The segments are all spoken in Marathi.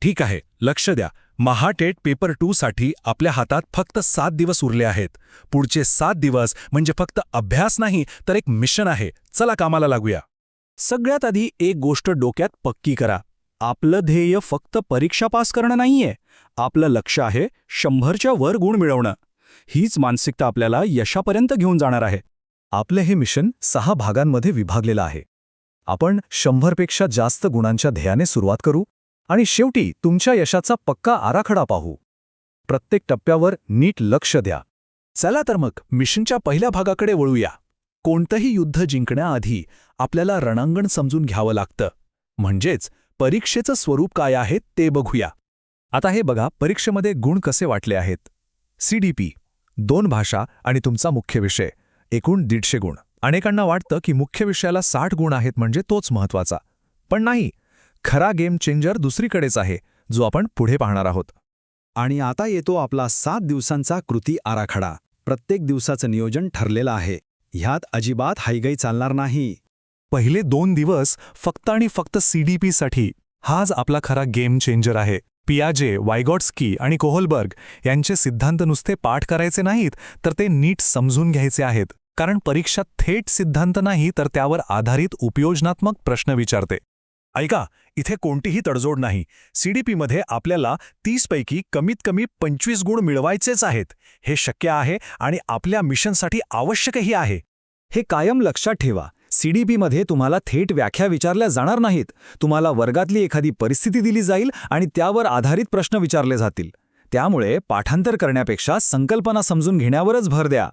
ठीक आहे, लक्ष द्या. महाटेट पेपर 2 साठी आपल्या हातात फक्त 7 दिवस उरले आहेत. पुढचे 7 दिवस म्हणजे फक्त अभ्यास नाही तर एक मिशन आहे. चला कामाला लागूया. सगळ्यात आधी एक गोष्ट डोक्यात पक्की करा. आपलं ध्येय फक्त परीक्षा पास करणं नाहीये. आपलं लक्ष आहे 100च्या वर गुण मिळवणं. हीच मानसिकता आपल्याला यशापर्यंत घेऊन जाणार आहे. आपले हे मिशन 6 भागांमध्ये विभागलेलं आहे. आपण 100पेक्षा जास्त गुणांच्या ध्येयाने सुरुवात करू आणि शेवटी तुमच्या यशाचा पक्का आराखडा पाहू. प्रत्येक टप्प्यावर नीट लक्ष द्या. चला तर मग मिशनच्या पहिल्या भागाकडे वळूया. कोणतंही युद्ध जिंकण्याआधी आपल्याला रणांगण समजून घ्यावं लागतं. म्हणजेच परीक्षेचं स्वरूप काय आहे ते बघूया. आता हे बघा, परीक्षेमध्ये गुण कसे वाटले आहेत. CDP 2 भाषा आणि तुमचा मुख्य विषय एकूण 150 गुण. अनेकांना वाटतं की मुख्य विषयाला 60 गुण आहेत म्हणजे तोच महत्त्वाचा. पण नाही, खरा गेम चेंजर दुसरीकडेच आहे, जो आपण पुढे पाहणार आहोत. आणि आता येतो आपला 7 दिवसांचा कृती आराखडा. प्रत्येक दिवसाचं नियोजन ठरलेलं आहे. ह्यात अजिबात हायगाई चालणार नाही. पहिले 2 दिवस फक्त आणि फक्त CDPसाठी. हाच आपला खरा गेम चेंजर आहे. पियाजे, वायगॉट्स्की आणि कोहलबर्ग यांचे सिद्धांत नुसते पाठ करायचे नाहीत, तर ते नीट समजून घ्यायचे आहेत. कारण परीक्षा थेट सिद्धांत नाही तर त्यावर आधारित उपयोजनात्मक प्रश्न विचारते. ऐका, इथे कोणतीही तडजोड नाही. CDPमध्ये आपल्याला 30 पैकी कमीत कमी 25 गुण मिळवायचेच आहेत. हे शक्य आहे आणि आपल्या मिशनसाठी आवश्यकही आहे. हे कायम लक्षात ठेवा. CDPमध्ये तुम्हाला थेट व्याख्या विचारल्या जाणार नाहीत. तुम्हाला वर्गातली एखादी परिस्थिती दिली जाईल आणि त्यावर आधारित प्रश्न विचारले जातील. त्यामुळे पाठांतर करण्यापेक्षा संकल्पना समजून घेण्यावरच भर द्या.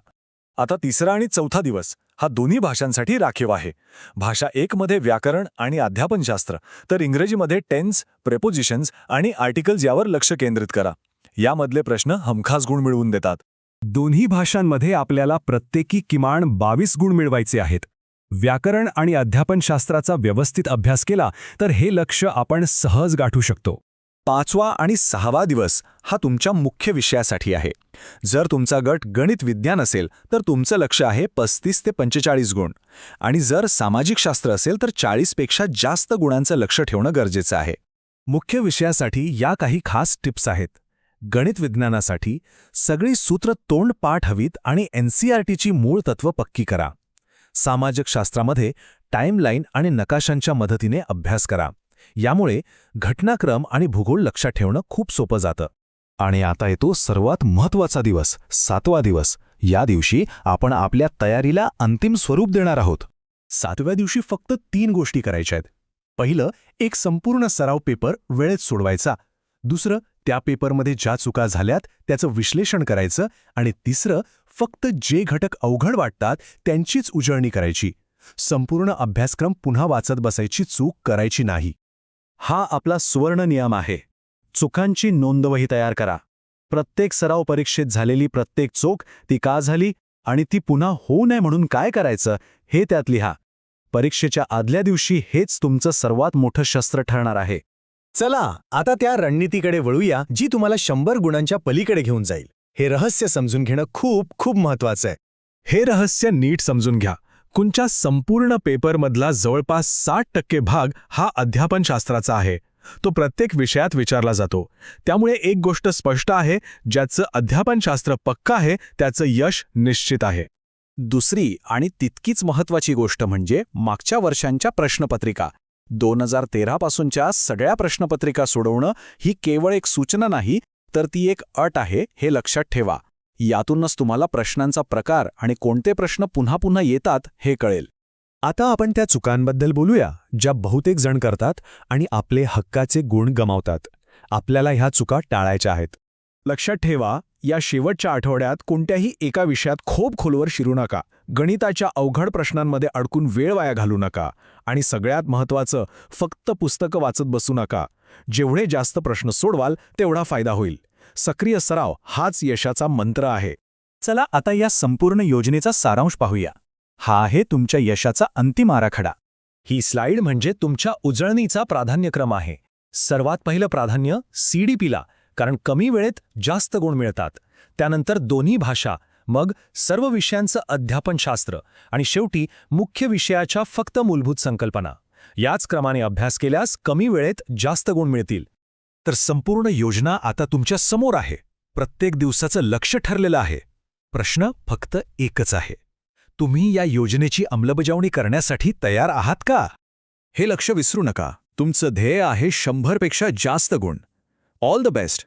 आता 3रा आणि 4था दिवस हा दोन्ही भाषांसाठी राखीव आहे. भाषा 1 मध्ये व्याकरण आणि अध्यापनशास्त्र, तर इंग्रजीमध्ये टेन्स, प्रेपोजिशन्स आणि आर्टिकल्स यावर लक्ष केंद्रित करा. यामधले प्रश्न हमखास गुण मिळवून देतात. दोन्ही भाषांमध्ये आपल्याला प्रत्येकी किमान 22 गुण मिळवायचे आहेत. व्याकरण आणि अध्यापनशास्त्राचा व्यवस्थित अभ्यास केला तर हे लक्ष्य आपण सहज गाठू शकतो. 5वा आणि 6वा दिवस हा तुमच्या मुख्य विषयासाठी आहे. जर तुमचा गट गणित विज्ञान असेल तर तुमचं लक्ष आहे 35 ते 45 गुण. आणि जर सामाजिक शास्त्र असेल तर 40पेक्षा जास्त गुणांचं लक्ष ठेवणं गरजेचं आहे. मुख्य विषयासाठी या काही खास टिप्स आहेत. गणित विज्ञानासाठी सगळी सूत्र तोंड पाठ हवीत आणि NCERTची मूळ तत्त्व पक्की करा. सामाजिक शास्त्रामध्ये टाईमलाईन आणि नकाशांच्या मदतीने अभ्यास करा. यामुळे घटनाक्रम आणि भूगोल लक्षात ठेवणं खूप सोपं जातं. आणि आता येतो सर्वात महत्त्वाचा दिवस, 7वा दिवस. या दिवशी आपण आपल्या तयारीला अंतिम स्वरूप देणार आहोत. 7व्या दिवशी फक्त 3 गोष्टी करायच्या आहेत. पहिलं, एक संपूर्ण सराव पेपर वेळेत सोडवायचा. दुसरं, त्या पेपरमध्ये ज्या चुका झाल्यात त्याचं विश्लेषण करायचं. आणि तिसरं, फक्त जे घटक अवघड वाटतात त्यांचीच उजळणी करायची. संपूर्ण अभ्यासक्रम पुन्हा वाचत बसायची चूक करायची नाही. हा आपला सुवर्ण नियम आहे. चुकांची नोंदवही तयार करा. प्रत्येक सराव परीक्षेत झालेली प्रत्येक चूक, ती का झाली आणि ती पुन्हा होऊ नये म्हणून काय करायचं हे त्यात लिहा. परीक्षेच्या आदल्या दिवशी हेच तुमचं सर्वात मोठं शस्त्र ठरणार आहे. चला आता त्या रणनीतीकडे वळूया जी तुम्हाला 100 गुणांच्या पलीकडे घेऊन जाईल. हे रहस्य समजून घेणं खूप खूप महत्त्वाचं आहे. हे रहस्य नीट समजून घ्या. तुमच्या संपूर्ण पेपरमधला जवळपास 60% भाग हा अध्यापनशास्त्राचा आहे. तो प्रत्येक विषयात विचारला जातो. त्यामुळे एक गोष्ट स्पष्ट आहे, ज्याचं अध्यापनशास्त्र पक्का आहे त्याचं यश निश्चित आहे. दुसरी आणि तितकीच महत्त्वाची गोष्ट म्हणजे मागच्या वर्षांच्या प्रश्नपत्रिका. 2013 पासूनच्या सगळ्या प्रश्नपत्रिका सोडवणं ही केवळ एक सूचना नाही, तर ती एक अट आहे, हे लक्षात ठेवा. यातूनच तुम्हाला प्रश्नांचा प्रकार आणि कोणते प्रश्न पुन्हा पुन्हा येतात हे कळेल. आता आपण त्या चुकांबद्दल बोलूया, ज्या बहुतेक जण करतात आणि आपले हक्काचे गुण गमावतात. आपल्याला ह्या चुका टाळायच्या आहेत. लक्षात ठेवा, या शेवटच्या आठवड्यात कोणत्याही एका विषयात खूप खोलवर शिरू नका. गणिताच्या अवघड प्रश्नांमध्ये अडकून वेळ वाया घालू नका. आणि सगळ्यात महत्त्वाचं, फक्त पुस्तकं वाचत बसू नका. जेवढे जास्त प्रश्न सोडवाल तेवढा फायदा होईल. सक्रिय सराव हाच यशाचा मंत्र आहे. चला आता या संपूर्ण योजनेचा सारांश पाहूया. हा आहे तुमच्या यशाचा अंतिम आराखडा. ही स्लाइड म्हणजे तुमच्या उजळणीचा प्राधान्यक्रम आहे. सर्वात पहिलं प्राधान्य CDPला, कारण कमी वेळेत जास्त गुण मिळतात. त्यानंतर दोन्ही भाषा, मग सर्व विषयांचं अध्यापनशास्त्र आणि शेवटी मुख्य विषयाच्या फक्त मूलभूत संकल्पना. याच क्रमाने अभ्यास केल्यास कमी वेळेत जास्त गुण मिळतील. तर संपूर्ण योजना आता तुमच्या समोर आहे. प्रत्येक दिवसाचं लक्ष्य ठरलेलं आहे. प्रश्न फक्त एकच आहे. तुम्ही या योजनेची अंमलबजावणी करण्यासाठी तयार आहात का? हे लक्ष विसरू नका. तुमचं ध्येय आहे 100 पेक्षा जास्त गुण. All the best.